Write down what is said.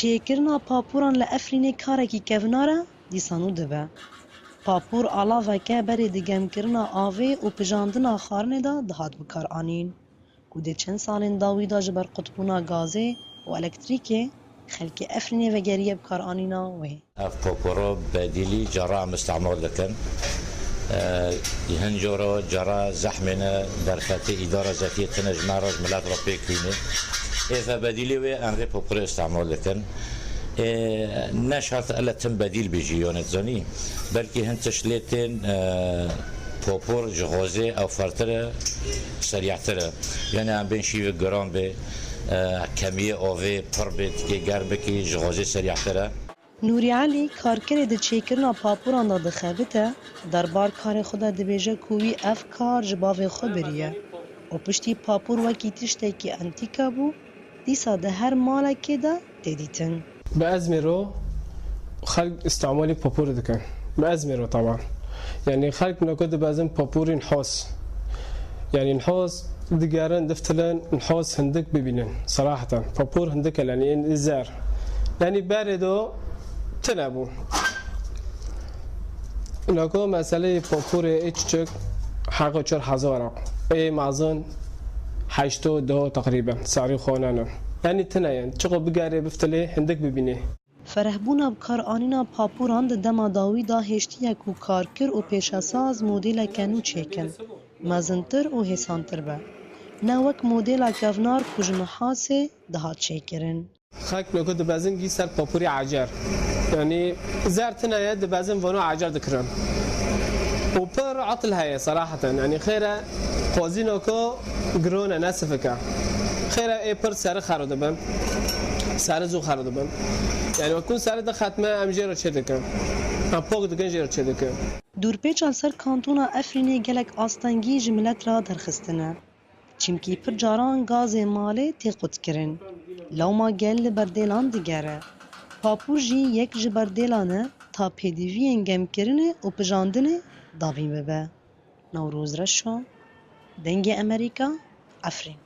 چێکردنا پاپۆران لە ئەفرینê karekî kevnar e dîsan û dibe. Papûr alaveke berê digemkirina avê û pijandina xwarinê de dihat bikaranîn. Ku dê çend salên dawî da ji ber qutbûna gazê û elektrîkê xelkê Efrînê vegeriye bikaranîna wê. Ev papûro bedîlî cara em îstemal dikin. Hin jora cara zehmê ne derfetê îdara zetiyê tune ji me re ji milet re pêkîne. Êve bedîlî wê em rê papûrê îstemal dikin. Ne şart ele tim bedîl bêjî yonet zanî. Belkî hin tişt lê tên papûr ji xwezê ew fertir e, serîehtir e. Yani em bên şîvê giran bê, kemiyê avê pir bê, tikê germ bikî ji xwezê serîehtir e. Nûrî Elî karkerê di çêkirina papûran da dixebite, derbar karê xwe de dibêje ku wî ev kar ji bavê xwe biriye. û piştî papûr wekî tiştekî entîka bû, dîsa di her malekê de tê dîtin. بأزمرو خلق استعمالي بابور دكان بأزمرو طبعا يعني خلق نقد بازم بابور نحاس يعني نحاس دقارن دفتلن نحاس هندك ببينن صراحة بابور هندك يعني الزار يعني باردو تنابو نقول مسألة بابور اتشك حقه 4000 اي معظن 8 تقريبا سعري خونانا يعني تناين چقو بگاره بفتله هندک ببینه. فرهبونا bikaranîna papûran di dema dawî da hêştiyek û karkir û pêşesaz modêleke nû çêkin, mezintir û hêsantir be. Ne wek modêla kevnar ku ji mihasê dihat çêkirin. خاك نقول دبازن جي سر بابوري عجر يعني زار تنايا دبازن فانو عجر دكرن. وبر عطل هاي صراحة يعني خيره خوازينوكو جرونا ناسفكا. خيره اي بر سر خارده بم سر زو خارده بم يعني وكون سر ده ختمه ام جيرو چدكم ام پوق دكن جيرو چدكم Dûrpêça ser kantûna Efrînê gelek astengî ji millet ra derxistine. Çimkî pir caran gazê malê tê qutkirin. Lawma gel li berdêlan digere. Papûr jî yek ji berdêlan e ta pêdiviyên gemkirinê û pijandinê davî bibe. Newroz Reşo, Dengê Amerîka, Efrîn.